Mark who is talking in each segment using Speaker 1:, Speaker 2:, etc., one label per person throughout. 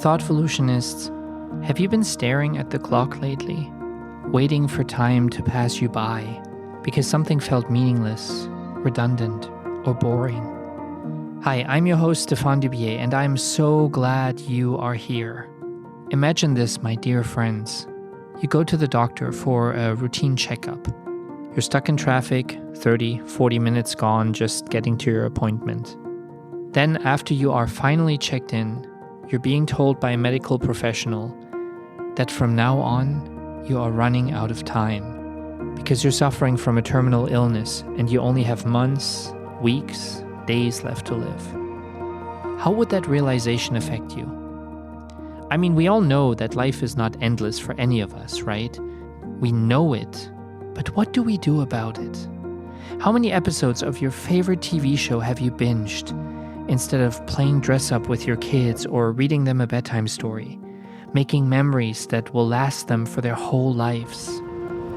Speaker 1: Thoughtvolutionists, have you been staring at the clock lately, waiting for time to pass you by because something felt meaningless, redundant, or boring? Hi, I'm your host, Stefan Dubier, and I'm so glad you are here. Imagine this, my dear friends. You go to the doctor for a routine checkup. You're stuck in traffic, 30, 40 minutes gone just getting to your appointment. Then, after you are finally checked in, you're being told by a medical professional that from now on, you are running out of time because you're suffering from a terminal illness and you only have months, weeks, days left to live. How would that realization affect you? I mean, we all know that life is not endless for any of us, right? We know it, but what do we do about it? How many episodes of your favorite TV show have you binged instead of playing dress up with your kids or reading them a bedtime story, making memories that will last them for their whole lives?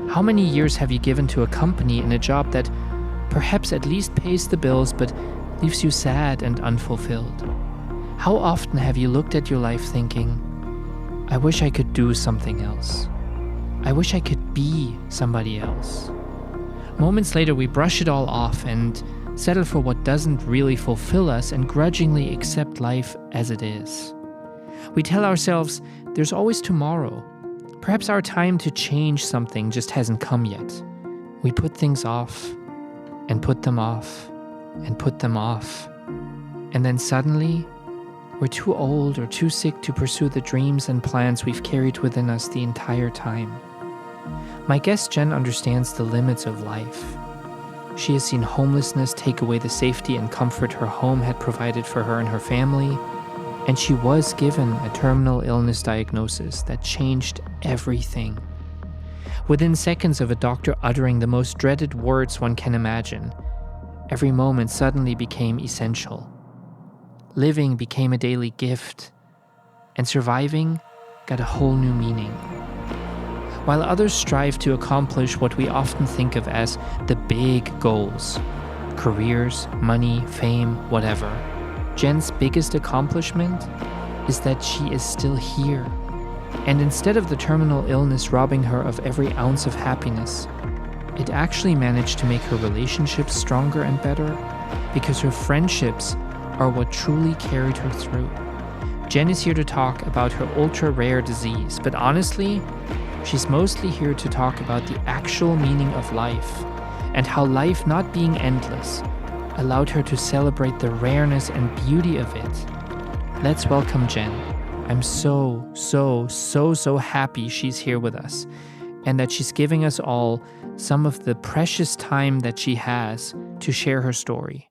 Speaker 1: How many years have you given to a company in a job that perhaps at least pays the bills but leaves you sad and unfulfilled? How often have you looked at your life thinking, I wish I could do something else. I wish I could be somebody else. Moments later, we brush it all off and settle for what doesn't really fulfill us and grudgingly accept life as it is. We tell ourselves there's always tomorrow. Perhaps our time to change something just hasn't come yet. We put things off and put them off and put them off. And then suddenly, we're too old or too sick to pursue the dreams and plans we've carried within us the entire time. My guest Jenn understands the limits of life. She has seen homelessness take away the safety and comfort her home had provided for her and her family, and she was given a terminal illness diagnosis that changed everything. Within seconds of a doctor uttering the most dreaded words one can imagine, every moment suddenly became essential. Living became a daily gift, and surviving got a whole new meaning. While others strive to accomplish what we often think of as the big goals, careers, money, fame, whatever, Jenn's biggest accomplishment is that she is still here. And instead of the terminal illness robbing her of every ounce of happiness, it actually managed to make her relationships stronger and better because her friendships are what truly carried her through. Jenn is here to talk about her ultra-rare disease, but honestly, she's mostly here to talk about the actual meaning of life and how life not being endless allowed her to celebrate the rareness and beauty of it. Let's welcome Jenn. I'm so happy she's here with us and that she's giving us all some of the precious time that she has to share her story.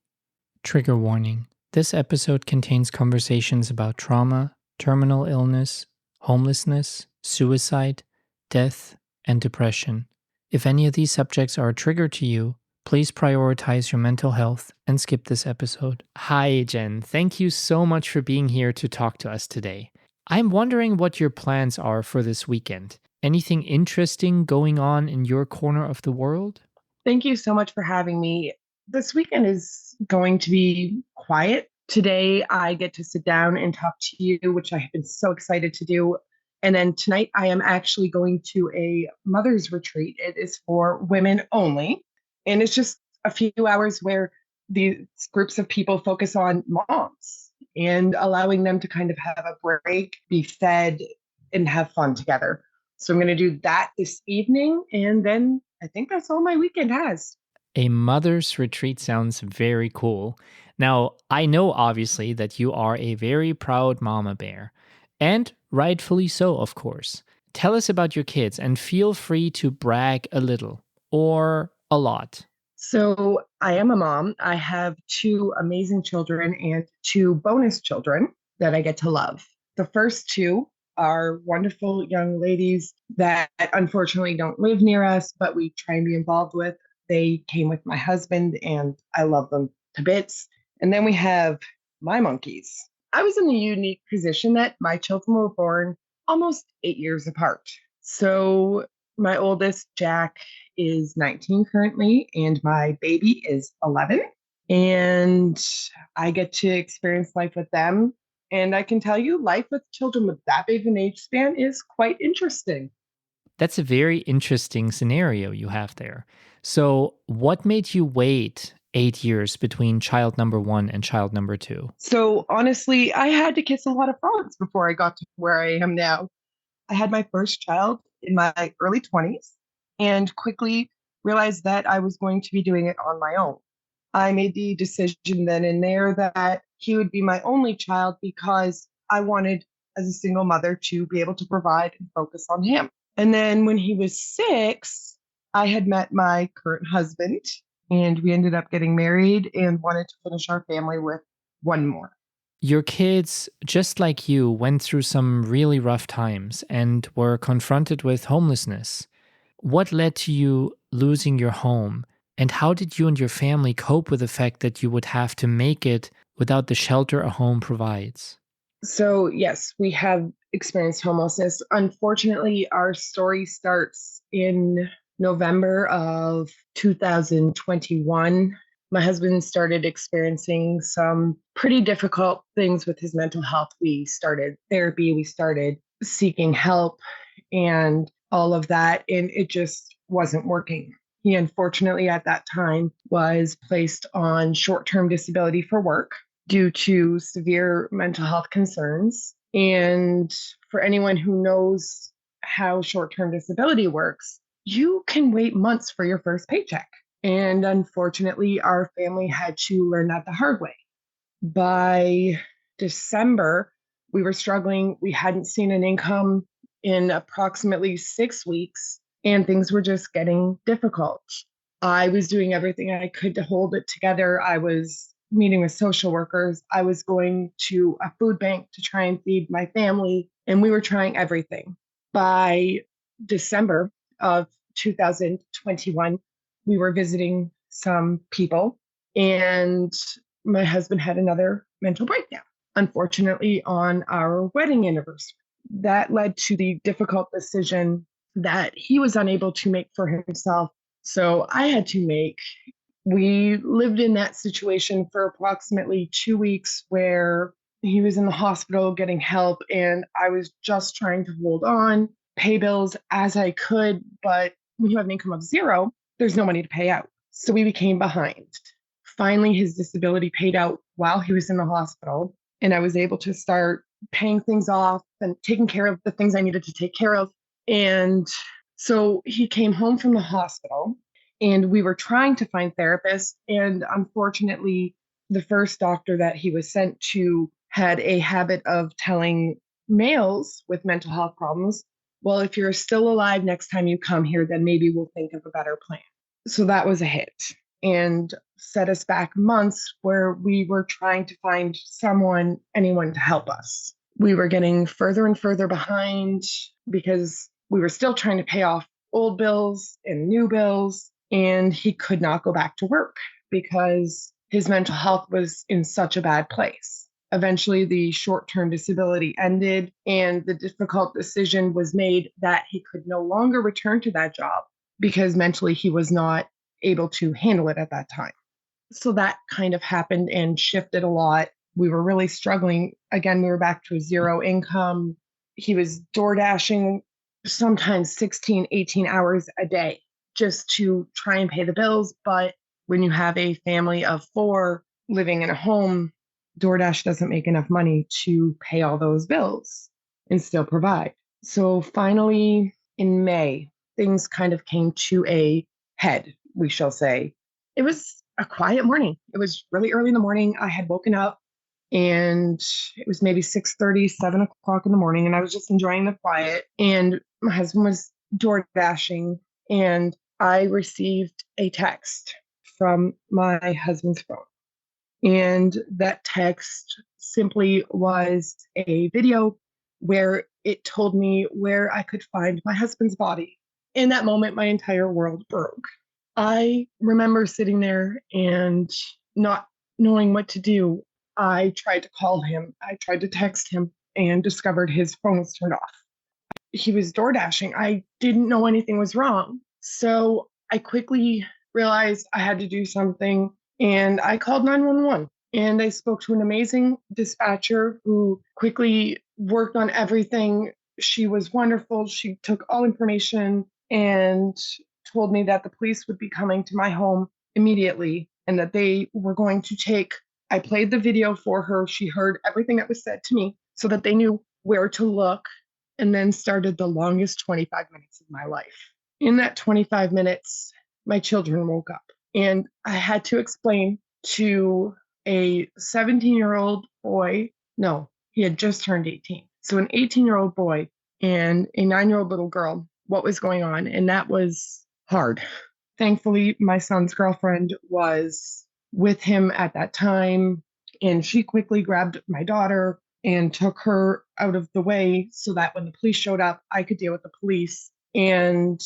Speaker 1: Trigger warning. This episode contains conversations about trauma, terminal illness, homelessness, suicide, death, and depression. If any of these subjects are a trigger to you, please prioritize your mental health and skip this episode. Hi, Jenn. Thank you so much for being here to talk to us today. I'm wondering what your plans are for this weekend. Anything interesting going on in your corner of the world?
Speaker 2: Thank you so much for having me. This weekend is going to be quiet. Today, I get to sit down and talk to you, which I have been so excited to do. And then tonight, I am actually going to a mother's retreat. It is for women only. And it's just a few hours where these groups of people focus on moms and allowing them to kind of have a break, be fed, and have fun together. So I'm going to do that this evening. And then I think that's all my weekend has.
Speaker 1: A mother's retreat sounds very cool. Now, I know obviously that you are a very proud mama bear. And rightfully so, of course. Tell us about your kids and feel free to brag a little or a lot.
Speaker 2: So I am a mom. I have 2 amazing children and 2 bonus children that I get to love. The first 2 are wonderful young ladies that unfortunately don't live near us, but we try and be involved with. They came with my husband and I love them to bits. And then we have my monkeys. I was in the unique position that my children were born almost 8 years apart. So my oldest, Jack, is 19 currently, and my baby is 11. And I get to experience life with them And I can tell you, life with children with that big of an age span is quite interesting.
Speaker 1: That's a very interesting scenario you have there. So, what made you wait 8 years between child number one and child number two?
Speaker 2: So honestly, I had to kiss a lot of frogs before I got to where I am now. I had my first child in my early 20s and quickly realized that I was going to be doing it on my own. I made the decision then and there that he would be my only child because I wanted, as a single mother, to be able to provide and focus on him. And then when he was 6, I had met my current husband and we ended up getting married and wanted to finish our family with one more.
Speaker 1: Your kids, just like you, went through some really rough times and were confronted with homelessness. What led to you losing your home? And how did you and your family cope with the fact that you would have to make it without the shelter a home provides?
Speaker 2: So, yes, we have experienced homelessness. Unfortunately, our story starts in November of 2021. My husband started experiencing some pretty difficult things with his mental health. We started therapy, we started seeking help, and all of that, and it just wasn't working. He unfortunately at that time was placed on short-term disability for work due to severe mental health concerns. And for anyone who knows how short-term disability works, you can wait months for your first paycheck. And unfortunately, our family had to learn that the hard way. By December, we were struggling. We hadn't seen an income in approximately 6 weeks, and things were just getting difficult. I was doing everything I could to hold it together. I was meeting with social workers. I was going to a food bank to try and feed my family, and we were trying everything. By December of 2021, we were visiting some people, and my husband had another mental breakdown, unfortunately, on our wedding anniversary. That led to the difficult decision that he was unable to make for himself. So I had to make. We lived in that situation for approximately 2 weeks where he was in the hospital getting help, and I was just trying to hold on, pay bills as I could. But when you have an income of zero, there's no money to pay out. So we became behind. Finally, his disability paid out while he was in the hospital, and I was able to start paying things off and taking care of the things I needed to take care of. And so he came home from the hospital, and we were trying to find therapists. And unfortunately, the first doctor that he was sent to had a habit of telling males with mental health problems, well, if you're still alive next time you come here, then maybe we'll think of a better plan. So that was a hit and set us back months where we were trying to find anyone to help us. We were getting further and further behind because we were still trying to pay off old bills and new bills, and he could not go back to work because his mental health was in such a bad place. Eventually, the short-term disability ended, and the difficult decision was made that he could no longer return to that job because mentally he was not able to handle it at that time. So that kind of happened and shifted a lot. We were really struggling. Again, we were back to a zero income. He was door dashing sometimes 16, 18 hours a day just to try and pay the bills. But when you have a family of 4 living in a home, DoorDash doesn't make enough money to pay all those bills and still provide. So finally, in May, things kind of came to a head, we shall say. It was a quiet morning. It was really early in the morning. I had woken up and it was maybe 6:30, 7 o'clock in the morning, and I was just enjoying the quiet. And my husband was door dashing, and I received a text from my husband's phone. And that text simply was a video where it told me where I could find my husband's body. In that moment, my entire world broke. I remember sitting there and not knowing what to do. I tried to call him, I tried to text him, and discovered his phone was turned off. He was door dashing. I didn't know anything was wrong. So I quickly realized I had to do something, and I called 911. And I spoke to an amazing dispatcher who quickly worked on everything. She was wonderful. She took all information and told me that the police would be coming to my home immediately and that they were going to take. I played the video for her. She heard everything that was said to me so that they knew where to look, and then started the longest 25 minutes of my life. In that 25 minutes, my children woke up, and I had to explain to a 17-year-old boy. No, he had just turned 18. So an 18-year-old boy and a 9-year-old little girl, what was going on. And that was hard. Thankfully, my son's girlfriend was with him at that time, and she quickly grabbed my daughter and took her out of the way so that when the police showed up, I could deal with the police. And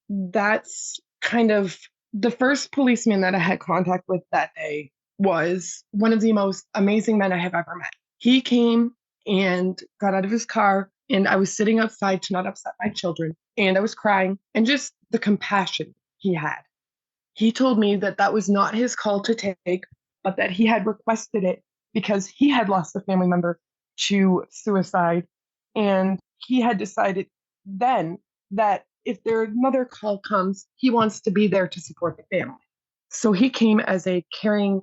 Speaker 2: that's kind of the first policeman that I had contact with that day was one of the most amazing men I have ever met. He came and got out of his car, and I was sitting outside to not upset my children, and I was crying, and just the compassion he had. He told me that that was not his call to take, but that he had requested it because he had lost a family member to suicide, and he had decided then that if there another call comes, he wants to be there to support the family. So he came as a caring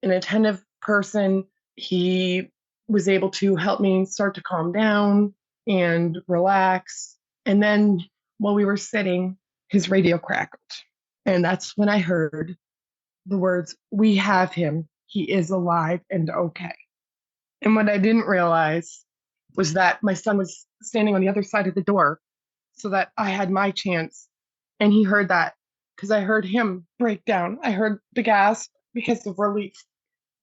Speaker 2: and attentive person. He was able to help me start to calm down and relax. And then while we were sitting, his radio crackled. And that's when I heard the words, "We have him. He is alive and okay." And what I didn't realize was that my son was standing on the other side of the door so that I had my chance. And he heard that because I heard him break down. I heard the gasp because of relief.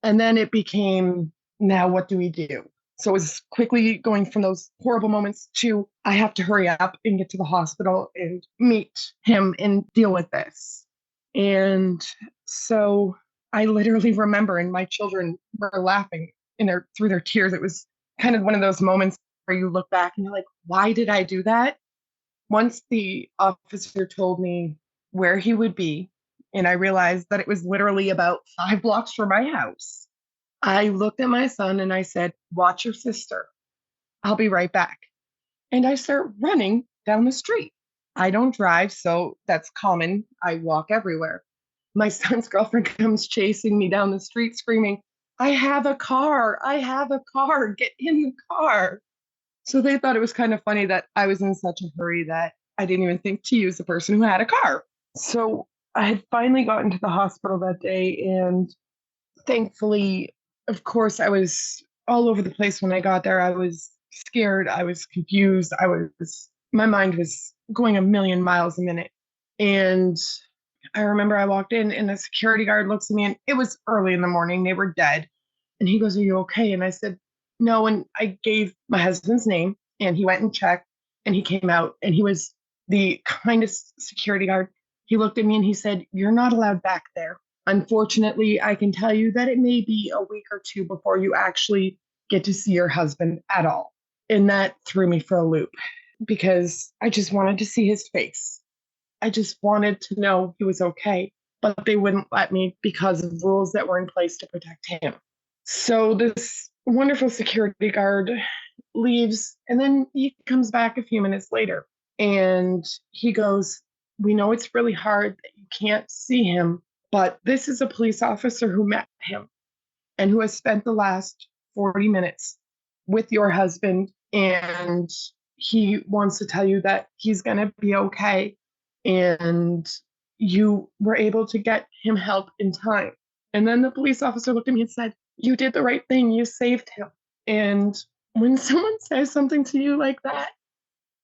Speaker 2: And then it became, now what do we do? So it was quickly going from those horrible moments to, I have to hurry up and get to the hospital and meet him and deal with this. And so I literally remember, and my children were laughing through their tears. It was kind of one of those moments where you look back and you're like, why did I do that? Once the officer told me where he would be, and I realized that it was literally about 5 blocks from my house, I looked at my son and I said, "Watch your sister. I'll be right back." And I start running down the street. I don't drive, so that's common. I walk everywhere. My son's girlfriend comes chasing me down the street screaming, "I have a car. I have a car. Get in the car." So they thought it was kind of funny that I was in such a hurry that I didn't even think to use the person who had a car. So I had finally gotten to the hospital that day, and thankfully, of course, I was all over the place when I got there. I was scared. I was confused. My mind was going a million miles a minute. And I remember I walked in and the security guard looks at me, and it was early in the morning. They were dead. And he goes, "Are you okay?" And I said, "No." And I gave my husband's name, and he went and checked, and he came out, and he was the kindest security guard. He looked at me and he said, "You're not allowed back there. Unfortunately, I can tell you that it may be a week or two before you actually get to see your husband at all." And that threw me for a loop because I just wanted to see his face. I just wanted to know he was okay, but they wouldn't let me because of rules that were in place to protect him. So this wonderful security guard leaves, and then he comes back a few minutes later and he goes, "We know it's really hard that you can't see him, but this is a police officer who met him and who has spent the last 40 minutes with your husband, and he wants to tell you that he's going to be okay, and you were able to get him help in time." And then the police officer looked at me and said, "You did the right thing. You saved him." And when someone says something to you like that,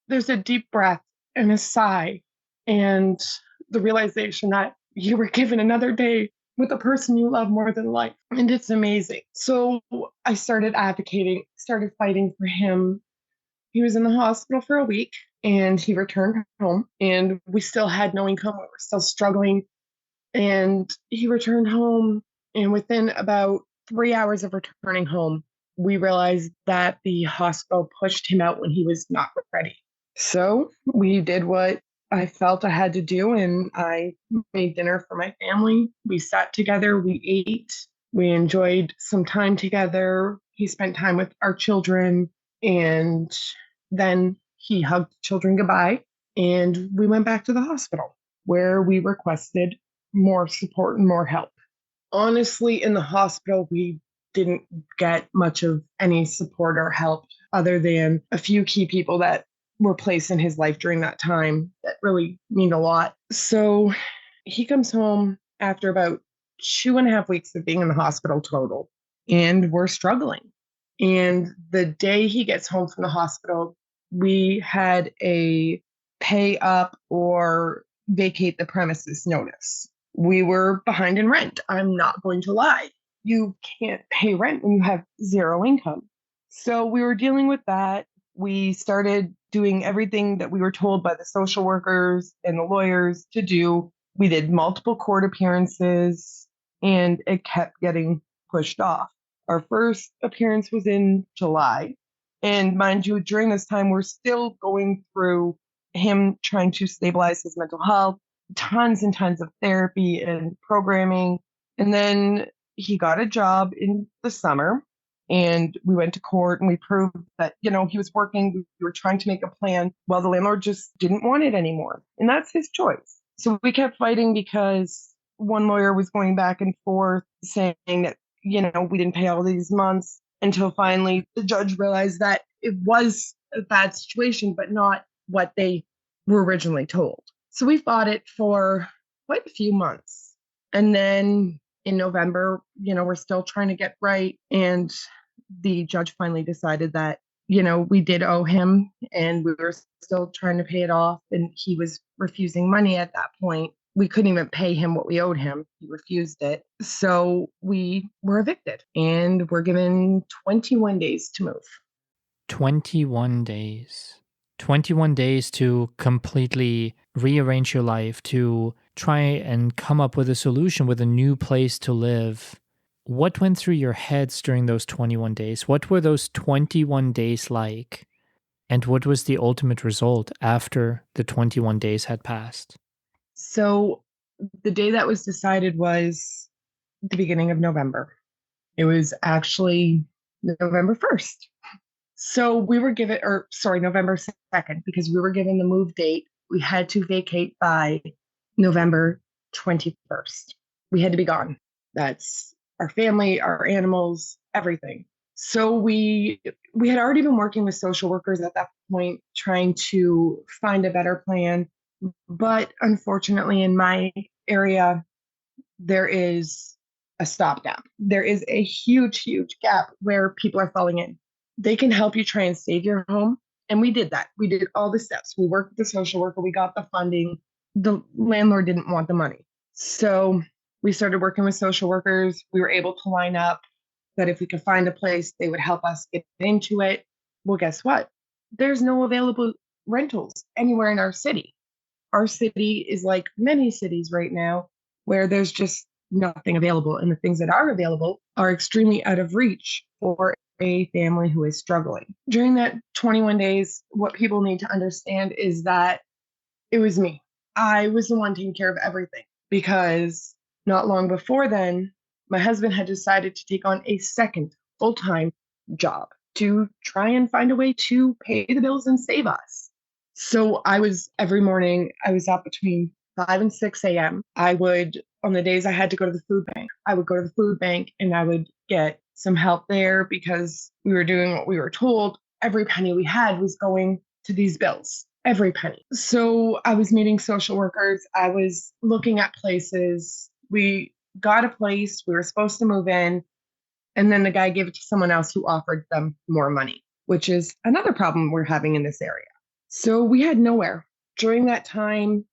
Speaker 2: there's a deep breath and a sigh and the realization that you were given another day with a person you love more than life. And it's amazing. So I started advocating, started fighting for him. He was in the hospital for a week and he returned home, and we still had no income. We were still struggling. And he returned home, and within about 3 hours of returning home, we realized that the hospital pushed him out when he was not ready. So we did what I felt I had to do, and I made dinner for my family. We sat together, we ate, We enjoyed some time together. He spent time with our children, and then he hugged children goodbye. And we went back to the hospital where we requested more support and more help. Honestly, in the hospital, we didn't get much of any support or help other than a few key people that were placed in his life during that time that really mean a lot. So he comes home after about 2.5 weeks of being in the hospital total, and we're struggling. And the day he gets home from the hospital, we had a pay up or vacate the premises notice. We were behind in rent. I'm not going to lie. You can't pay rent when you have zero income. So we were dealing with that. We started doing everything that we were told by the social workers and the lawyers to do. We did multiple court appearances, and it kept getting pushed off. Our first appearance was in July. And mind you, during this time, we're still going through him trying to stabilize his mental health, tons and tons of therapy and programming. And then he got a job in the summer, and we went to court and we proved that, he was working. We were trying to make a plan. Well, the landlord just didn't want it anymore. And that's his choice. So we kept fighting because one lawyer was going back and forth saying that, we didn't pay all these months, until finally the judge realized that it was a bad situation, but not what they were originally told. So we fought it for quite a few months. And then in November, we're still trying to get right. And the judge finally decided that, we did owe him and we were still trying to pay it off. And he was refusing money at that point. We couldn't even pay him what we owed him. He refused it. So we were evicted and we're given 21 days to move.
Speaker 1: 21 days. 21 days to completely rearrange your life, to try and come up with a solution, with a new place to live. What went through your heads during those 21 days? What were those 21 days like? And what was the ultimate result after the 21 days had passed?
Speaker 2: So the day that was decided was the beginning of November. It was actually November 1st. So we were given, November 2nd, because we were given the move date. We had to vacate by November 21st. We had to be gone. That's our family, our animals, everything. So we had already been working with social workers at that point, trying to find a better plan. But unfortunately, in my area, there is a stopgap. There is a huge, huge gap where people are falling in. They can help you try and save your home. And we did that. We did all the steps. We worked with the social worker. We got the funding. The landlord didn't want the money. So we started working with social workers. We were able to line up that if we could find a place, they would help us get into it. Well, guess what? There's no available rentals anywhere in our city. Our city is like many cities right now where there's just nothing available. And the things that are available are extremely out of reach for a family who is struggling. During that 21 days, what people need to understand is that it was me. I was the one taking care of everything, because not long before then, my husband had decided to take on a second full-time job to try and find a way to pay the bills and save us. So every morning, I was up between 5 and 6 a.m. On the days I had to go to the food bank, I would go to the food bank and I would get some help there because we were doing what we were told. Every penny we had was going to these bills, every penny. So I was meeting social workers. I was looking at places. We got a place. We were supposed to move in. And then the guy gave it to someone else who offered them more money, which is another problem we're having in this area. So we had nowhere. During that time,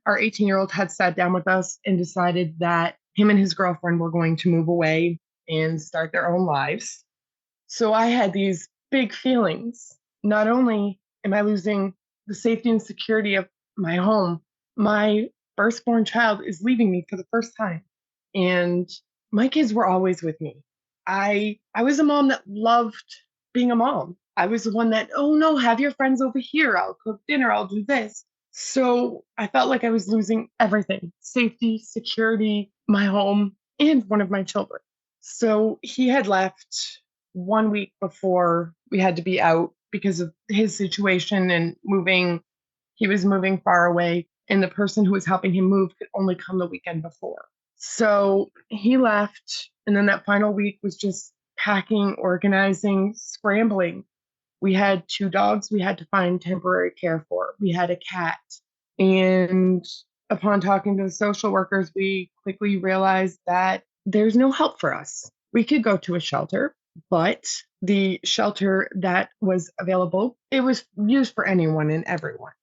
Speaker 2: our 18-year-old had sat down with us and decided that him and his girlfriend were going to move away and start their own lives. So I had these big feelings. Not only am I losing the safety and security of my home, my firstborn child is leaving me for the first time. And my kids were always with me. I was a mom that loved being a mom. I was the one that, oh no, have your friends over here. I'll cook dinner. I'll do this. So I felt like I was losing everything: safety, security, my home, and one of my children. So he had left 1 week before we had to be out because of his situation and moving. He was moving far away, and the person who was helping him move could only come the weekend before. So he left, and then that final week was just packing, organizing, scrambling. We had two dogs we had to find temporary care for. We had a cat. And upon talking to the social workers, we quickly realized that there's no help for us. We could go to a shelter, but the shelter that was available, it was used for anyone and everyone.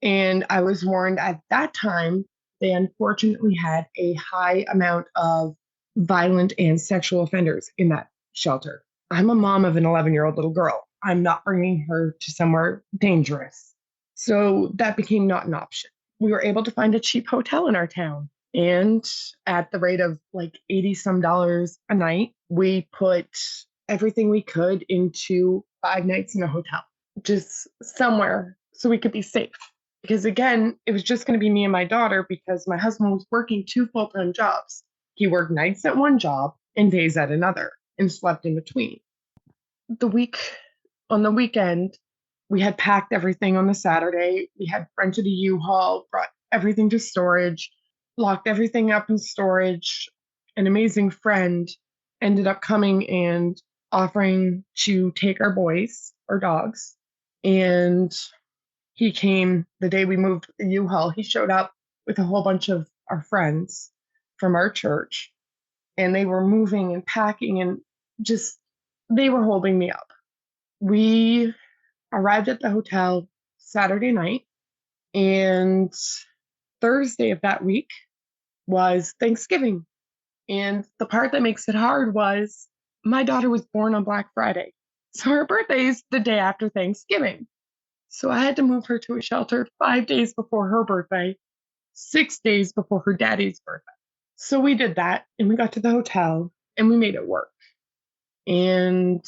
Speaker 2: And I was warned at that time, they unfortunately had a high amount of violent and sexual offenders in that shelter. I'm a mom of an 11-year-old little girl. I'm not bringing her to somewhere dangerous. So that became not an option. We were able to find a cheap hotel in our town. And at the rate of like 80 some dollars a night, we put everything we could into 5 nights in a hotel, just somewhere so we could be safe. Because again, it was just going to be me and my daughter because my husband was working 2 full-time jobs. He worked nights at one job and days at another and slept in between. On the weekend, we had packed everything on the Saturday. We had rented a U-Haul, brought everything to storage, locked everything up in storage. An amazing friend ended up coming and offering to take our dogs, and he came the day we moved the U-Haul. He showed up with a whole bunch of our friends from our church, and they were moving and packing and just, they were holding me up. We arrived at the hotel Saturday night, and Thursday of that week was Thanksgiving. And the part that makes it hard was my daughter was born on Black Friday. So her birthday is the day after Thanksgiving. So I had to move her to a shelter 5 days before her birthday, 6 days before her daddy's birthday. So we did that, and we got to the hotel and we made it work. And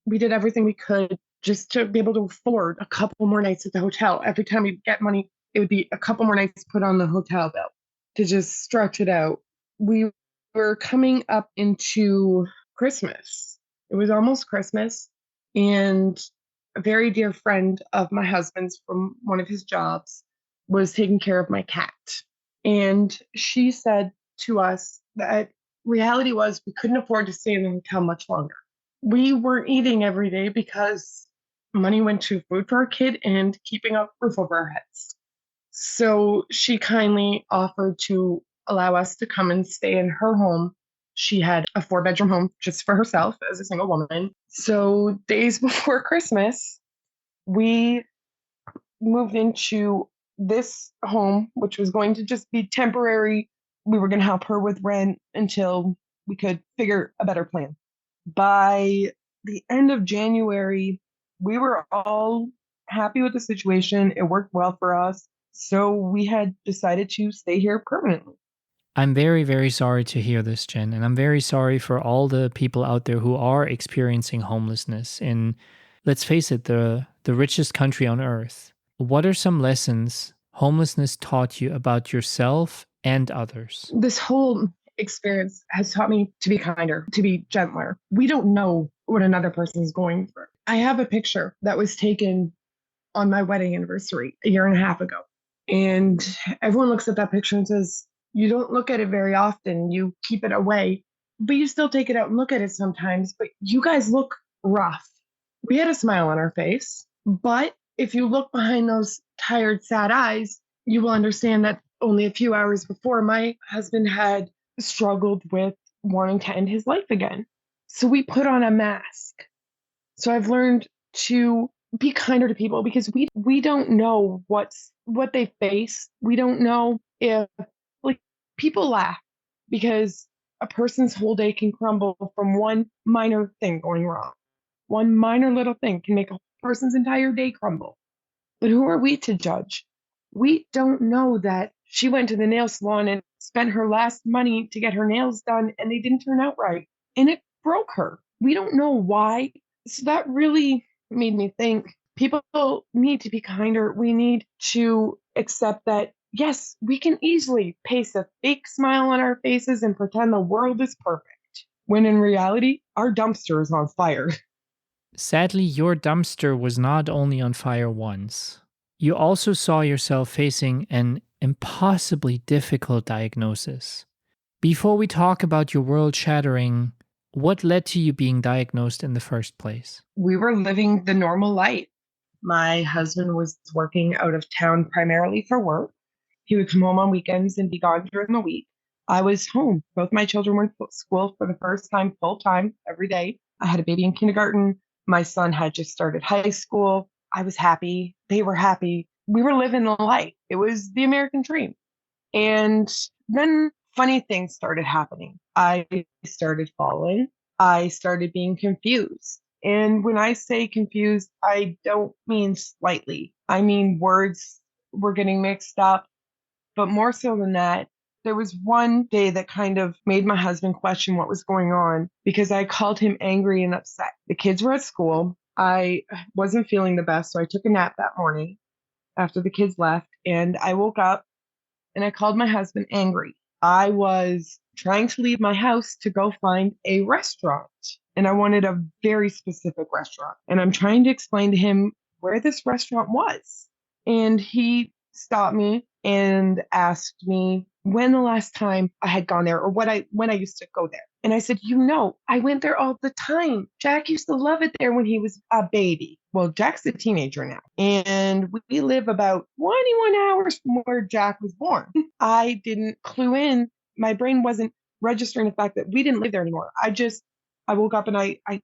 Speaker 2: we did everything we could just to be able to afford a couple more nights at the hotel. Every time we get money, it would be a couple more nights put on the hotel bill to just stretch it out. We were coming up into Christmas. It was almost Christmas, and a very dear friend of my husband's from one of his jobs was taking care of my cat. And she said to us that reality was we couldn't afford to stay in the hotel much longer. We weren't eating every day because money went to food for our kid and keeping a roof over our heads. So she kindly offered to allow us to come and stay in her home. She had a 4-bedroom home just for herself as a single woman. So days before Christmas, we moved into this home, which was going to just be temporary. We were going to help her with rent until we could figure a better plan. By the end of January, we were all happy with the situation. It worked well for us. So we had decided to stay here permanently.
Speaker 1: I'm very, very sorry to hear this, Jen, and I'm very sorry for all the people out there who are experiencing homelessness in, let's face it, the richest country on earth. What are some lessons homelessness taught you about yourself and others?
Speaker 2: This whole experience has taught me to be kinder, to be gentler. We don't know what another person is going through. I have a picture that was taken on my wedding anniversary a year and a half ago. And everyone looks at that picture and says, you don't look at it very often. You keep it away, but you still take it out and look at it sometimes. But you guys look rough. We had a smile on our face, but if you look behind those tired, sad eyes, you will understand that only a few hours before, my husband had struggled with wanting to end his life again. So we put on a mask. So I've learned to be kinder to people because we don't know what they face. We don't know if, like, people laugh because a person's whole day can crumble from one minor thing going wrong. One minor little thing can make a person's entire day crumble. But who are we to judge? We don't know that she went to the nail salon and spent her last money to get her nails done and they didn't turn out right. And it broke her. We don't know why. So that really made me think people need to be kinder. We need to accept that, yes, we can easily paste a fake smile on our faces and pretend the world is perfect. when in reality, our dumpster is on fire.
Speaker 1: Sadly, your dumpster was not only on fire once. You also saw yourself facing an impossibly difficult diagnosis. Before we talk about your world shattering, what led to you being diagnosed in the first place?
Speaker 2: We were living the normal life. My husband was working out of town primarily for work. He would come home on weekends and be gone during the week. I was home. Both my children were in school for the first time, full time, every day. I had a baby in kindergarten. My son had just started high school. I was happy. They were happy. We were living the life. It was the American dream. And then funny things started happening. I started falling. I started being confused. And when I say confused, I don't mean slightly. I mean words were getting mixed up. But more so than that, there was one day that kind of made my husband question what was going on because I called him angry and upset. The kids were at school. I wasn't feeling the best, so I took a nap that morning after the kids left. And I woke up and I called my husband angry. I was trying to leave my house to go find a restaurant, and I wanted a very specific restaurant. And I'm trying to explain to him where this restaurant was. And he stopped me and asked me when the last time I had gone there or when I used to go there. And I said, I went there all the time. Jack used to love it there when he was a baby. Well, Jack's a teenager now, and we live about 21 hours from where Jack was born. I didn't clue in. My brain wasn't registering the fact that we didn't live there anymore. I woke up and I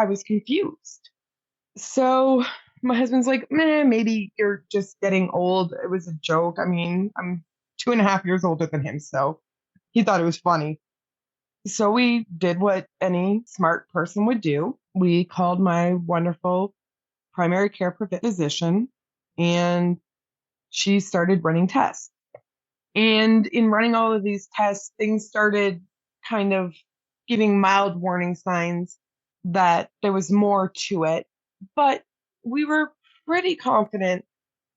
Speaker 2: was confused. So my husband's like, maybe you're just getting old. It was a joke. I mean, I'm 2.5 years older than him, so he thought it was funny. So we did what any smart person would do. We called my wonderful primary care physician, and she started running tests. And in running all of these tests, things started kind of giving mild warning signs that there was more to it. But we were pretty confident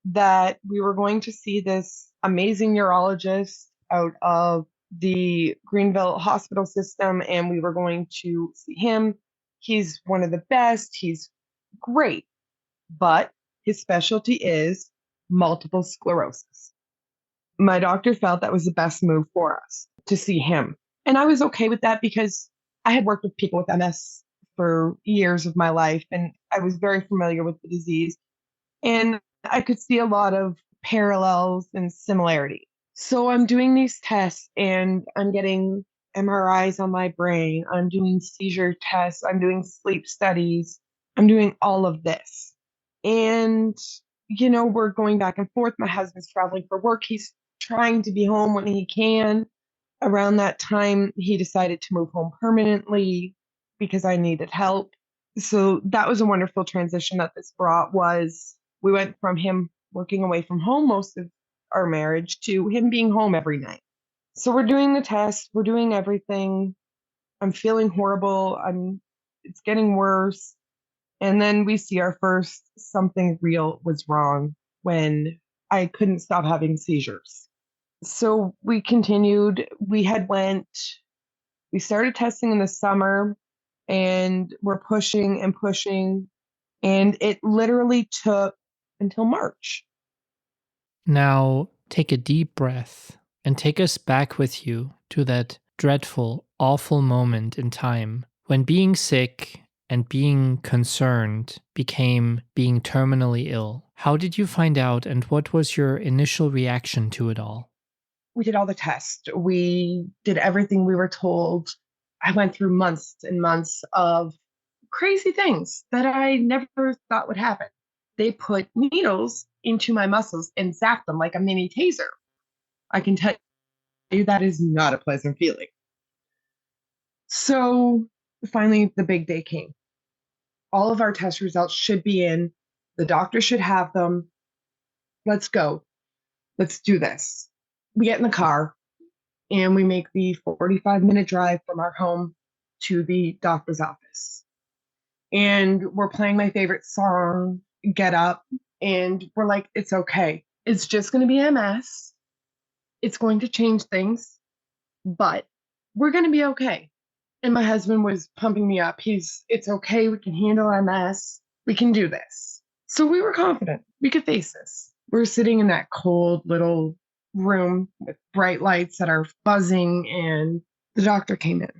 Speaker 2: that we were going to see this amazing neurologist out of the Greenville hospital system, and we were going to see him. He's one of the best. He's great, but his specialty is multiple sclerosis. My doctor felt that was the best move for us to see him. And I was okay with that because I had worked with people with MS for years of my life, and I was very familiar with the disease. And I could see a lot of parallels and similarity. So I'm doing these tests and I'm getting MRIs on my brain. I'm doing seizure tests. I'm doing sleep studies. I'm doing all of this. And, we're going back and forth. My husband's traveling for work. He's trying to be home when he can. Around that time, he decided to move home permanently because I needed help. So that was a wonderful transition that this brought was we went from him working away from home most of our marriage to him being home every night. So we're doing the test, we're doing everything. I'm feeling horrible. It's getting worse. And then we see our first something real was wrong when I couldn't stop having seizures. So we continued. We started testing in the summer and we're pushing and pushing. And it literally took until March.
Speaker 1: Now, take a deep breath and take us back with you to that dreadful, awful moment in time when being sick and being concerned became being terminally ill. How did you find out, and what was your initial reaction to it all?
Speaker 2: We did all the tests. We did everything we were told. I went through months and months of crazy things that I never thought would happen. They put needles into my muscles and zapped them like a mini taser. I can tell you that is not a pleasant feeling. So finally, the big day came. All of our test results should be in. The doctor should have them. Let's go. Let's do this. We get in the car and we make the 45-minute drive from our home to the doctor's office. And we're playing my favorite song, Get Up, and we're like, it's okay. It's just going to be MS. It's going to change things, but we're going to be okay. And my husband was pumping me up. It's okay. We can handle MS. We can do this. So we were confident we could face this. We're sitting in that cold little room with bright lights that are buzzing, and the doctor came in.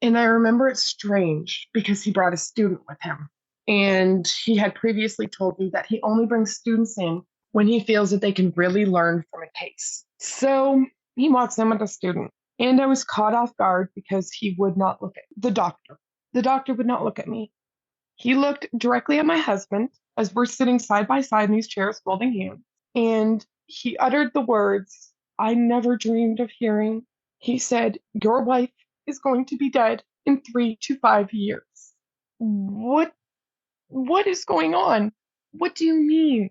Speaker 2: And I remember it's strange because he brought a student with him. And he had previously told me that he only brings students in when he feels that they can really learn from a case. So he walks in with a student. And I was caught off guard because he would not look at the doctor. The doctor would not look at me. He looked directly at my husband as we're sitting side by side in these chairs holding hands. And he uttered the words I never dreamed of hearing. He said, "Your wife is going to be dead in 3 to 5 years." What what is going on? What do you mean?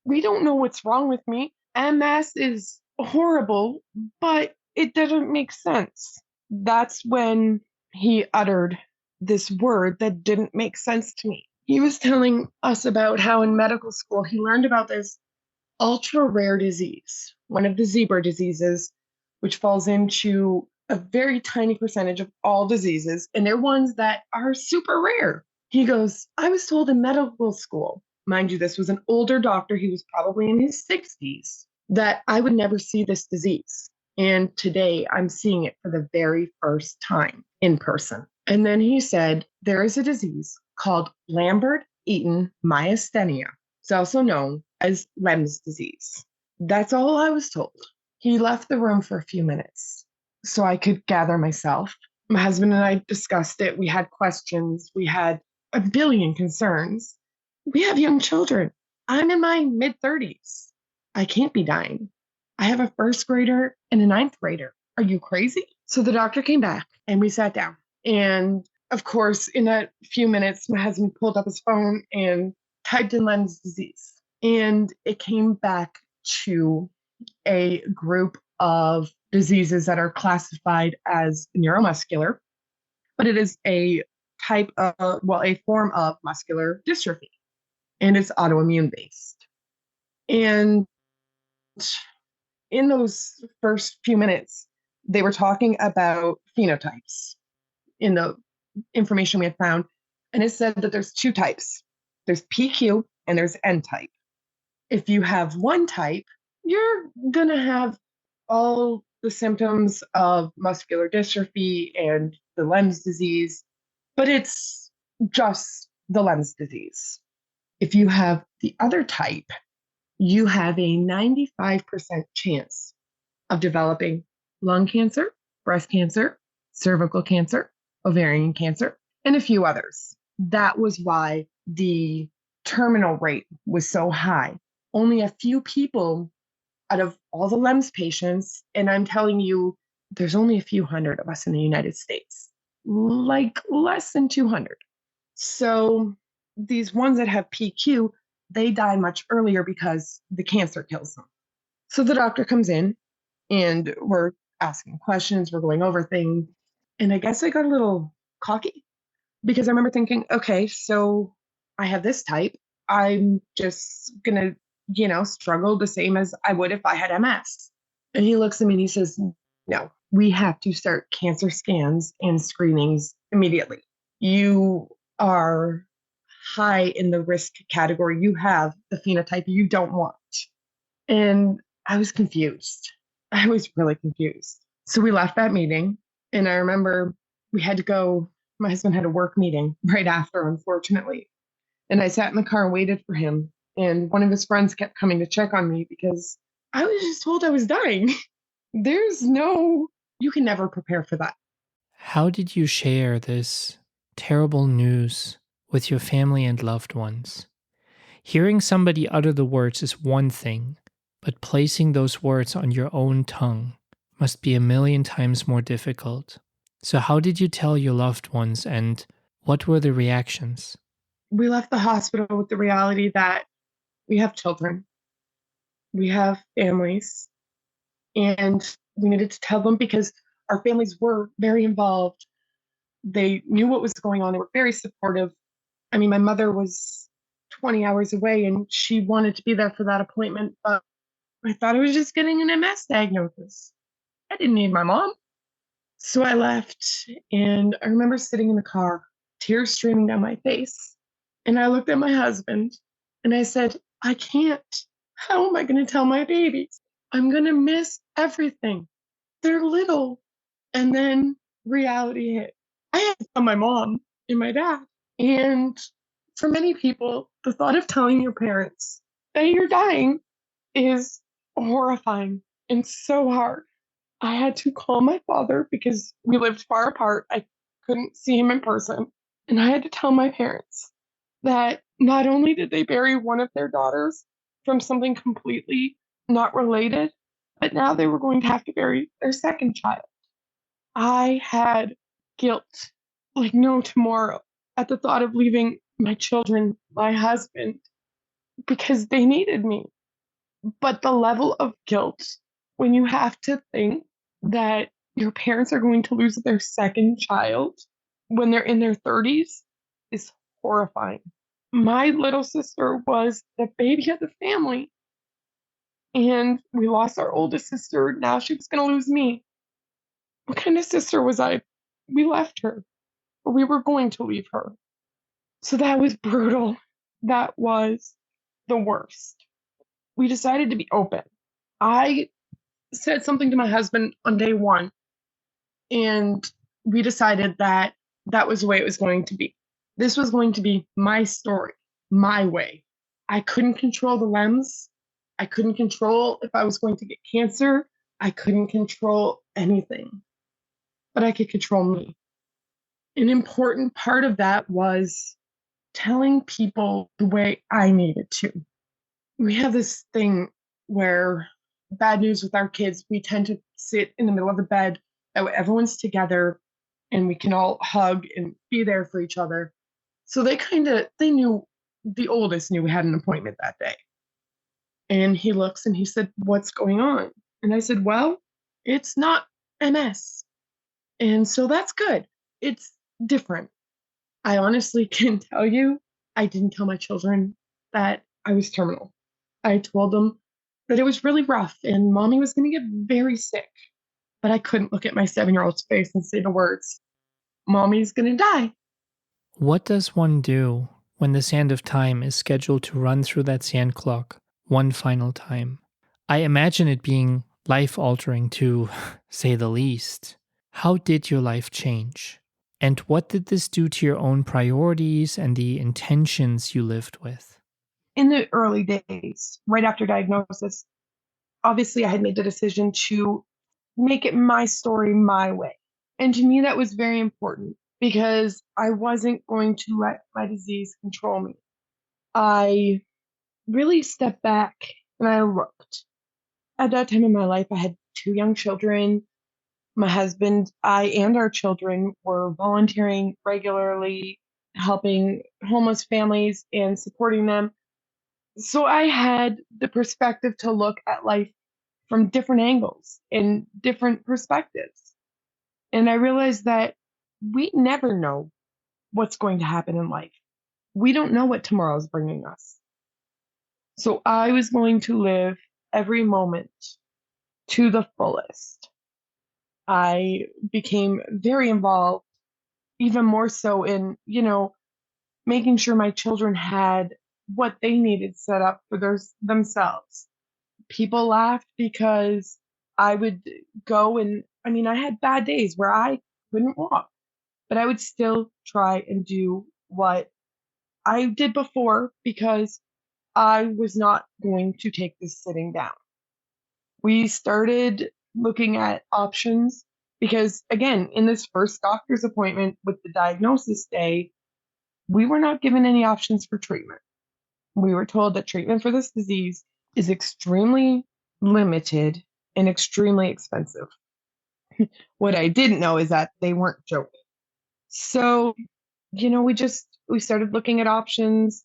Speaker 2: We don't know what's wrong with me. MS is horrible, but it doesn't make sense. That's when he uttered this word that didn't make sense to me. He was telling us about how in medical school he learned about this ultra rare disease, one of the zebra diseases, which falls into a very tiny percentage of all diseases, and they're ones that are super rare. He goes, I was told in medical school, mind you, this was an older doctor, he was probably in his 60s, that I would never see this disease. And today I'm seeing it for the very first time in person. And then he said, there is a disease called Lambert-Eaton Myasthenia. It's also known as LEMS disease. That's all I was told. He left the room for a few minutes so I could gather myself. My husband and I discussed it. We had questions. We had a billion concerns. We have young children. I'm in my mid-30s. I can't be dying. I have a first grader and a ninth grader. Are you crazy? So the doctor came back and we sat down. And of course, in a few minutes, my husband pulled up his phone and typed in LEMS disease. And it came back to a group of diseases that are classified as neuromuscular, but it is a a form of muscular dystrophy, and it's autoimmune based. And in those first few minutes, they were talking about phenotypes in the information we had found. And it said that there's two types. There's PQ and there's N type. If you have one type, you're going to have all the symptoms of muscular dystrophy and the LEMS disease, but it's just the LEMS disease. If you have the other type, you have a 95% chance of developing lung cancer, breast cancer, cervical cancer, ovarian cancer, and a few others. That was why the terminal rate was so high. Only a few people out of all the LEMS patients, and I'm telling you, there's only a few hundred of us in the United States, like less than 200. So these ones that have PQ, they die much earlier because the cancer kills them. So the doctor comes in and we're asking questions, we're going over things. And I guess I got a little cocky because I remember thinking, okay, so I have this type. I'm just going to, struggle the same as I would if I had MS. And he looks at me and he says, no, we have to start cancer scans and screenings immediately. You are high in the risk category. You have the phenotype you don't want. And I was confused. I was really confused. So we left that meeting. And I remember we had to go, my husband had a work meeting right after, unfortunately. And I sat in the car and waited for him. And one of his friends kept coming to check on me because I was just told I was dying. You can never prepare for that.
Speaker 1: How did you share this terrible news with your family and loved ones? Hearing somebody utter the words is one thing, but placing those words on your own tongue must be a million times more difficult. So how did you tell your loved ones, and what were the reactions?
Speaker 2: We left the hospital with the reality that we have children, we have families, and we needed to tell them because our families were very involved. They knew what was going on. They were very supportive. I mean, my mother was 20 hours away and she wanted to be there for that appointment, but I thought I was just getting an MS diagnosis. I didn't need my mom. So I left, and I remember sitting in the car, tears streaming down my face. And I looked at my husband and I said, I can't. How am I going to tell my babies? I'm going to miss everything. They're little. And then reality hit. I had to tell my mom and my dad. And for many people, the thought of telling your parents that you're dying is horrifying and so hard. I had to call my father because we lived far apart. I couldn't see him in person. And I had to tell my parents that not only did they bury one of their daughters from something completely not related, but now they were going to have to bury their second child. I had guilt like no tomorrow at the thought of leaving my children, my husband, because they needed me. But the level of guilt when you have to think that your parents are going to lose their second child when they're in their 30s is horrifying. My little sister was the baby of the family, and we lost our oldest sister. Now she was going to lose me. What kind of sister was I? We left her, or we were going to leave her. So that was brutal. That was the worst. We decided to be open. I said something to my husband on day one, and we decided that that was the way it was going to be. This was going to be my story, my way. I couldn't control the LEMS. I couldn't control if I was going to get cancer. I couldn't control anything, but I could control me. An important part of that was telling people the way I needed to. We have this thing where bad news with our kids, we tend to sit in the middle of the bed, that way everyone's together and we can all hug and be there for each other. So they knew, the oldest knew we had an appointment that day. And he looks and he said, "What's going on?" And I said, "Well, it's not MS. And so that's good. It's different." I honestly can tell you, I didn't tell my children that I was terminal. I told them that it was really rough and mommy was going to get very sick. But I couldn't look at my 7-year-old's face and say the words, "Mommy's going to die."
Speaker 1: What does one do when the sand of time is scheduled to run through that sand clock one final time? I imagine it being life altering to say the least. How did your life change? And what did this do to your own priorities and the intentions you lived with?
Speaker 2: In the early days, right after diagnosis, obviously I had made the decision to make it my story my way. And to me, that was very important because I wasn't going to let my disease control me. I really stepped back and I looked. At that time in my life, I had 2 young children. My husband, I, and our children were volunteering regularly, helping homeless families and supporting them. So I had the perspective to look at life from different angles and different perspectives. And I realized that we never know what's going to happen in life. We don't know what tomorrow is bringing us. So I was going to live every moment to the fullest. I became very involved, even more so in, making sure my children had what they needed set up for themselves. People laughed because I would go and, I had bad days where I couldn't walk, but I would still try and do what I did before because I was not going to take this sitting down. We started looking at options because, again, in this first doctor's appointment with the diagnosis day, we were not given any options for treatment. We were told that treatment for this disease is extremely limited and extremely expensive. What I didn't know is that they weren't joking. So, we started looking at options.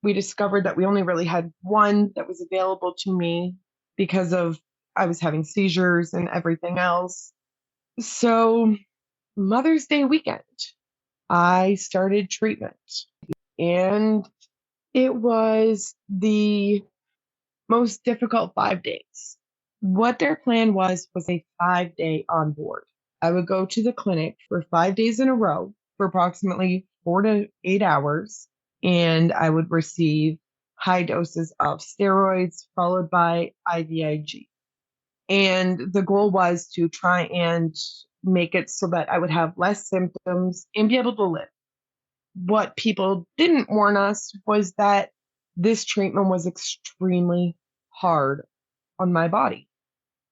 Speaker 2: We discovered that we only really had one that was available to me because of I was having seizures and everything else. So, Mother's Day weekend, I started treatment. And it was the most difficult 5 days. What their plan was a 5-day on board. I would go to the clinic for 5 days in a row for approximately 4 to 8 hours, and I would receive high doses of steroids followed by IVIG. And the goal was to try and make it so that I would have less symptoms and be able to live. What people didn't warn us was that this treatment was extremely hard on my body.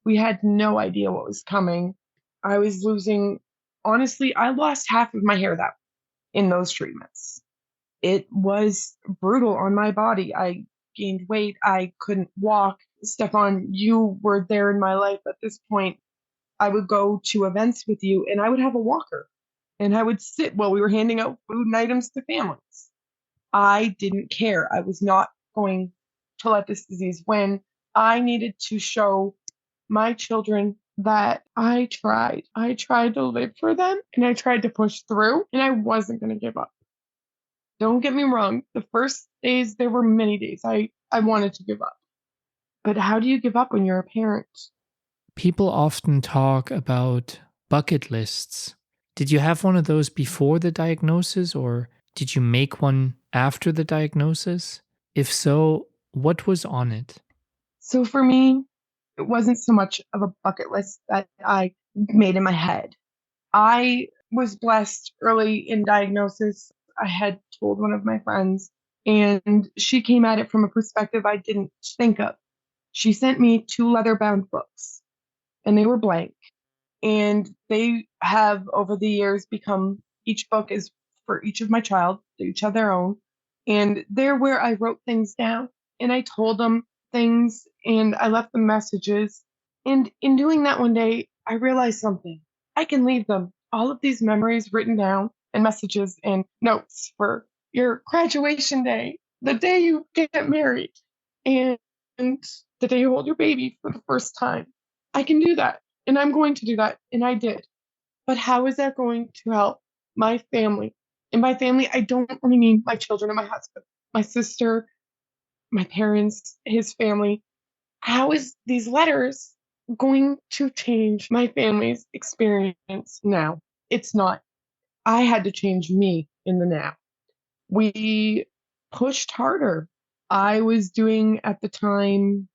Speaker 2: We had no idea what was coming. I was losing, honestly, I lost half of my hair that in those treatments. It was brutal on my body. I gained weight. I couldn't walk. Stefan, you were there in my life at this point. I would go to events with you and I would have a walker and I would sit while we were handing out food and items to families. I didn't care. I was not going to let this disease win. I needed to show my children that I tried. I tried to live for them and I tried to push through and I wasn't going to give up. Don't get me wrong. The first days, there were many days I wanted to give up. But how do you give up when you're a parent?
Speaker 1: People often talk about bucket lists. Did you have one of those before the diagnosis, or did you make one after the diagnosis? If so, what was on it?
Speaker 2: So for me, it wasn't so much of a bucket list that I made in my head. I was blessed early in diagnosis. I had told one of my friends, and she came at it from a perspective I didn't think of. She sent me two leather bound books, and they were blank. And they have, over the years, become each book is for each of my child, they each have their own. And they're where I wrote things down, and I told them things, and I left them messages. And in doing that one day, I realized something. I can leave them, all of these memories written down, and messages and notes for your graduation day, the day you get married, and the day you hold your baby for the first time. I can do that. And I'm going to do that. And I did. But how is that going to help my family? And by family, I don't only mean my children and my husband, my sister, my parents, his family. How is these letters going to change my family's experience now? It's not. I had to change me in the now. We pushed harder. I was doing at the time,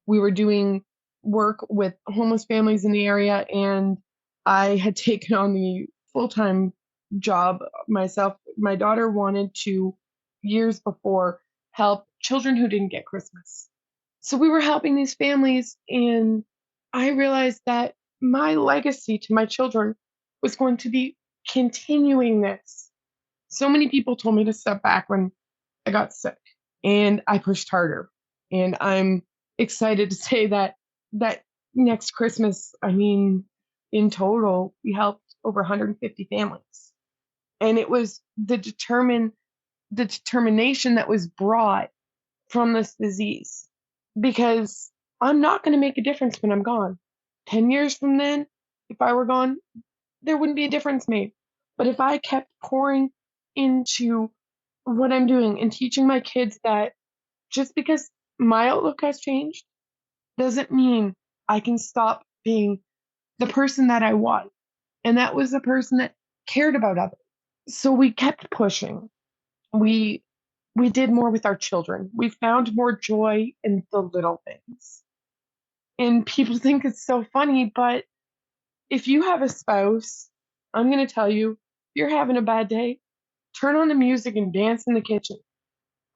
Speaker 2: we were doing work with homeless families in the area, and I had taken on the full-time job myself. My daughter wanted to, years before, help children who didn't get Christmas. So we were helping these families, and I realized that my legacy to my children was going to be continuing this. So many people told me to step back when I got sick, and I pushed harder. And I'm excited to say that next Christmas, I mean, in total, we helped over 150 families. And it was the determination that was brought from this disease, because I'm not going to make a difference when I'm gone. 10 years from then, if I were gone, there wouldn't be a difference made. But if I kept pouring into what I'm doing and teaching my kids that just because my outlook has changed doesn't mean I can stop being the person that I was. And that was the person that cared about others. So we kept pushing. We we did more with our children. We found more joy in the little things. And people think it's so funny, but if you have a spouse, I'm going to tell you, if you're having a bad day, turn on the music and dance in the kitchen.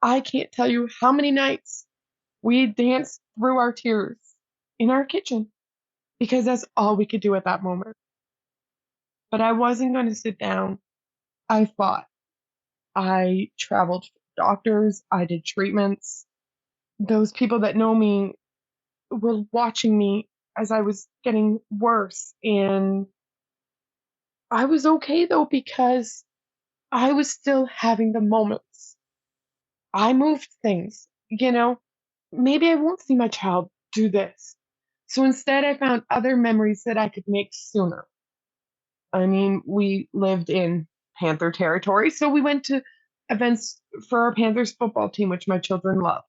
Speaker 2: I can't tell you how many nights we danced through our tears in our kitchen because that's all we could do at that moment. But I wasn't going to sit down. I fought. I traveled to doctors. I did treatments. Those people that know me were watching me as I was getting worse. And I was okay though, because I was still having the moments. I moved things, maybe I won't see my child do this. So instead, I found other memories that I could make sooner. I mean, we lived in Panther territory, so we went to events for our Panthers football team, which my children love.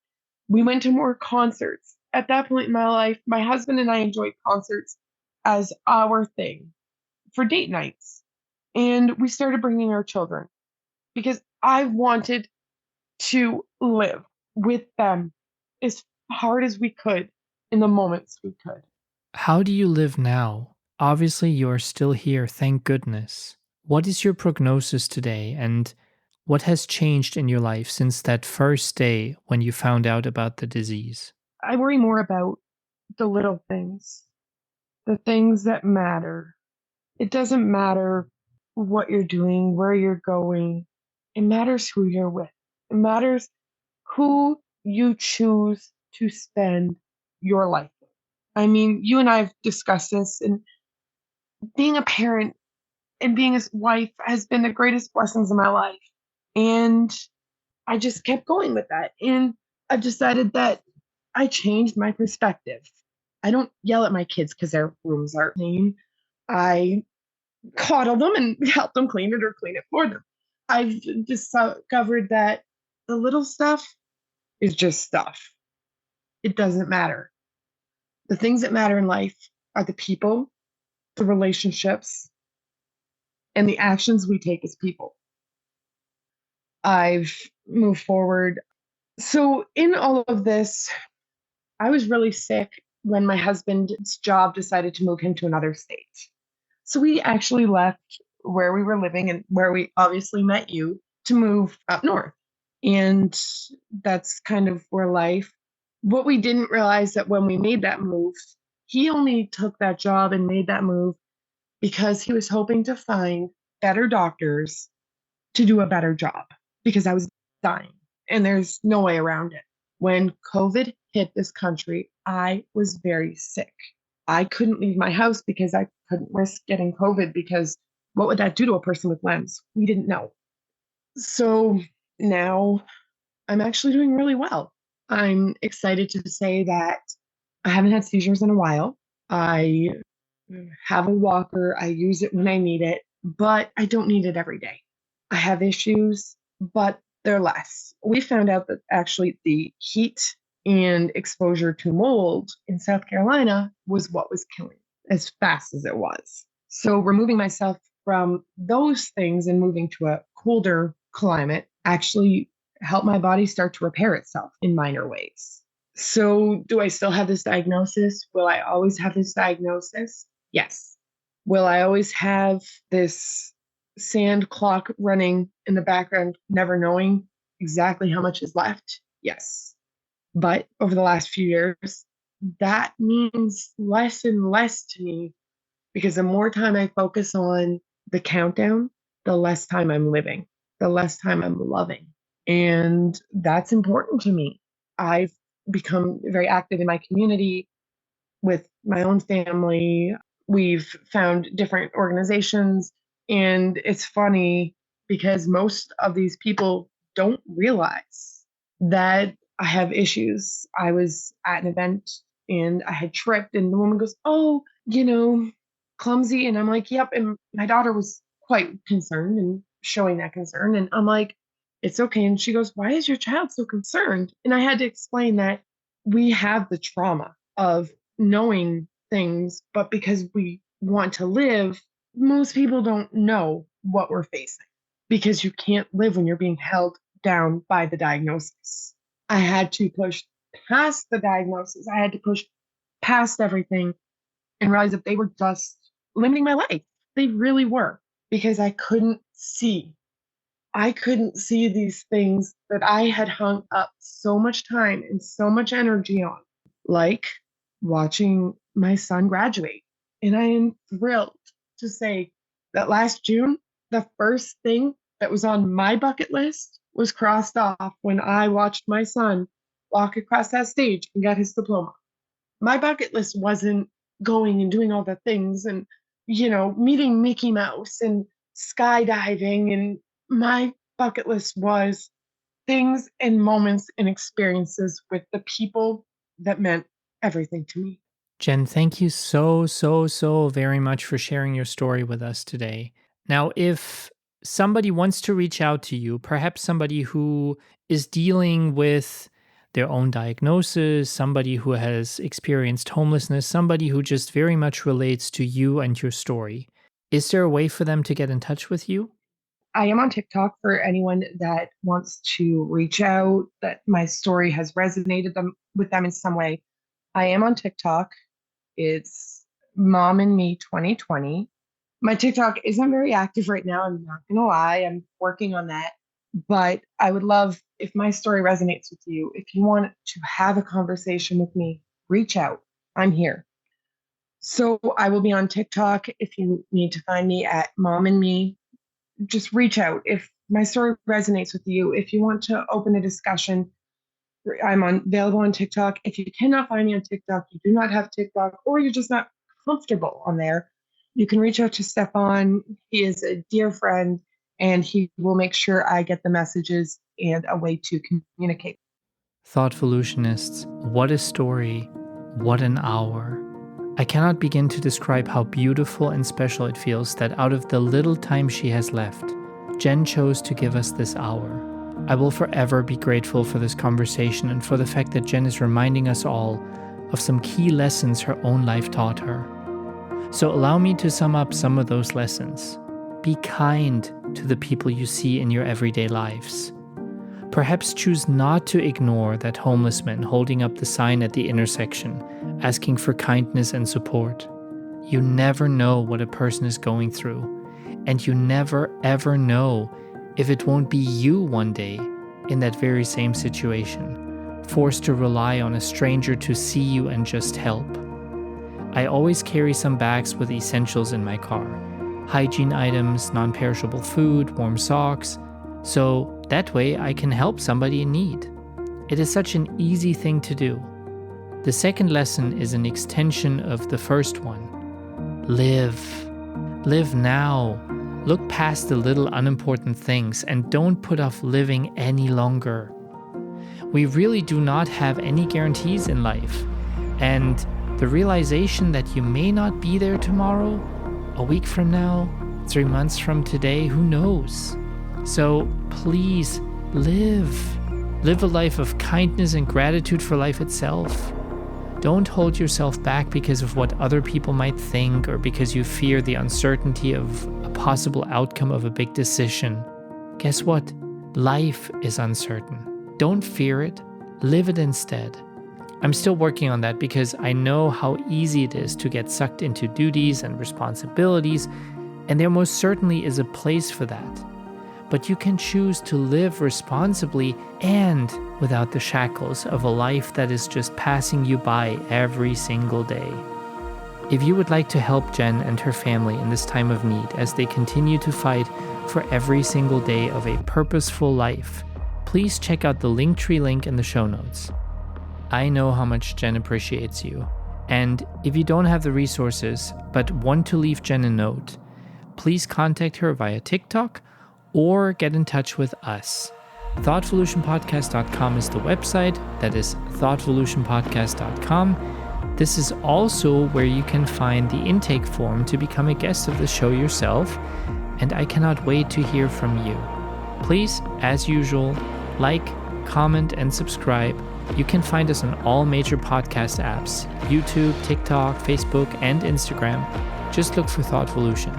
Speaker 2: We went to more concerts. At that point in my life, my husband and I enjoyed concerts as our thing. for date nights. And we started bringing our children because I wanted to live with them as hard as we could in the moments we could.
Speaker 1: How do you live now? Obviously, you are still here, thank goodness. What is your prognosis today, and what has changed in your life since that first day when you found out about the disease?
Speaker 2: I worry more about the little things, the things that matter. It doesn't matter what you're doing, where you're going. It matters who you're with. It matters who you choose to spend your life with. I mean, you and I have discussed this, and being a parent and being a wife has been the greatest blessings in my life. And I just kept going with that. And I've decided that I changed my perspective. I don't yell at my kids because their rooms are clean. I coddle them and help them clean it or clean it for them. I've discovered that the little stuff is just stuff. It doesn't matter. The things that matter in life are the people, the relationships, and the actions we take as people. I've moved forward. So, in all of this, I was really sick when my husband's job decided to move him to another state. So, we actually left where we were living and where we obviously met you to move up north. And that's kind of where life. What we didn't realize that when we made that move, he only took that job and made that move because he was hoping to find better doctors to do a better job because I was dying and there's no way around it. When COVID hit this country, I was very sick. I couldn't leave my house because I couldn't risk getting COVID because what would that do to a person with LEMS? We didn't know. So now I'm actually doing really well. I'm excited to say that I haven't had seizures in a while. I have a walker. I use it when I need it, but I don't need it every day. I have issues, but they're less. We found out that actually the heat and exposure to mold in South Carolina was what was killing as fast as it was. So removing myself from those things and moving to a colder climate actually helped my body start to repair itself in minor ways. So do I still have this diagnosis? Will I always have this diagnosis? Yes. Will I always have this sand clock running in the background, never knowing exactly how much is left? Yes. But over the last few years, that means less and less to me because the more time I focus on the countdown, the less time I'm living, the less time I'm loving. And that's important to me. I've become very active in my community with my own family. We've found different organizations. And it's funny because most of these people don't realize that I have issues. I was at an event and I had tripped, and the woman goes, "Oh, clumsy." And I'm like, "Yep." And my daughter was quite concerned and showing that concern. And I'm like, "It's okay." And she goes, "Why is your child so concerned?" And I had to explain that we have the trauma of knowing things, but because we want to live, most people don't know what we're facing because you can't live when you're being held down by the diagnosis. I had to push past the diagnosis. I had to push past everything and realize that they were just limiting my life. They really were because I couldn't see. I couldn't see these things that I had hung up so much time and so much energy on, like watching my son graduate. And I am thrilled to say that last June, the first thing that was on my bucket list was crossed off when I watched my son walk across that stage and get his diploma. My bucket list wasn't going and doing all the things and, meeting Mickey Mouse and skydiving. And my bucket list was things and moments and experiences with the people that meant everything to me.
Speaker 1: Jen, thank you so, so, so very much for sharing your story with us today. Now, if somebody wants to reach out to you, perhaps somebody who is dealing with their own diagnosis, somebody who has experienced homelessness, somebody who just very much relates to you and your story, Is there a way for them to get in touch with you?
Speaker 2: I am on TikTok for anyone that wants to reach out, that my story has resonated with them in some way. I am on TikTok. It's Mom and Me 2020. My TikTok isn't very active right now. I'm not going to lie. I'm working on that. But I would love if my story resonates with you. If you want to have a conversation with me, reach out. I'm here. So I will be on TikTok. If you need to find me at Mom and Me, just reach out. If my story resonates with you, if you want to open a discussion, available on TikTok. If you cannot find me on TikTok, you do not have TikTok, or you're just not comfortable on there, you can reach out to Stefan. He is a dear friend, and he will make sure I get the messages and a way to communicate.
Speaker 1: Thoughtvolutionists, what a story, what an hour. I cannot begin to describe how beautiful and special it feels that out of the little time she has left, Jenn chose to give us this hour. I will forever be grateful for this conversation and for the fact that Jenn is reminding us all of some key lessons her own life taught her. So allow me to sum up some of those lessons. Be kind to the people you see in your everyday lives. Perhaps choose not to ignore that homeless man holding up the sign at the intersection, asking for kindness and support. You never know what a person is going through, and you never ever know if it won't be you one day in that very same situation, forced to rely on a stranger to see you and just help. I always carry some bags with essentials in my car. Hygiene items, non-perishable food, warm socks, so that way I can help somebody in need. It is such an easy thing to do. The second lesson is an extension of the first one. Live. Live now. Look past the little unimportant things and don't put off living any longer. We really do not have any guarantees in life, and the realization that you may not be there tomorrow, a week from now, 3 months from today, who knows? So please live. Live a life of kindness and gratitude for life itself. Don't hold yourself back because of what other people might think or because you fear the uncertainty of a possible outcome of a big decision. Guess what? Life is uncertain. Don't fear it. Live it instead. I'm still working on that because I know how easy it is to get sucked into duties and responsibilities, and there most certainly is a place for that. But you can choose to live responsibly and without the shackles of a life that is just passing you by every single day. If you would like to help Jenn and her family in this time of need as they continue to fight for every single day of a purposeful life, please check out the Linktree link in the show notes. I know how much Jenn appreciates you, and if you don't have the resources but want to leave Jenn a note, please contact her via TikTok or get in touch with us. thoughtvolutionpodcast.com is the website. That is thoughtvolutionpodcast.com. This is also where you can find the intake form to become a guest of the show yourself, and I cannot wait to hear from you. Please, as usual, like, comment, and subscribe. You can find us on all major podcast apps, YouTube, TikTok, Facebook, and Instagram. Just look for Thoughtvolution.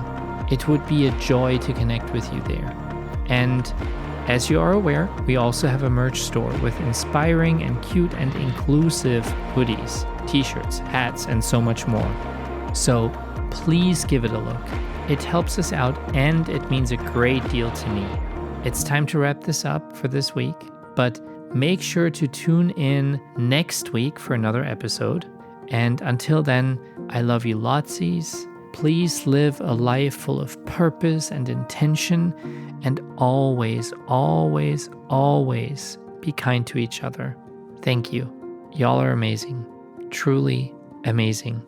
Speaker 1: It would be a joy to connect with you there. And as you are aware, we also have a merch store with inspiring and cute and inclusive hoodies, t-shirts, hats, and so much more. So please give it a look. It helps us out and it means a great deal to me. It's time to wrap this up for this week, but make sure to tune in next week for another episode. And until then, I love you lotsies. Please live a life full of purpose and intention, and always, always, always be kind to each other. Thank you. Y'all are amazing. Truly amazing.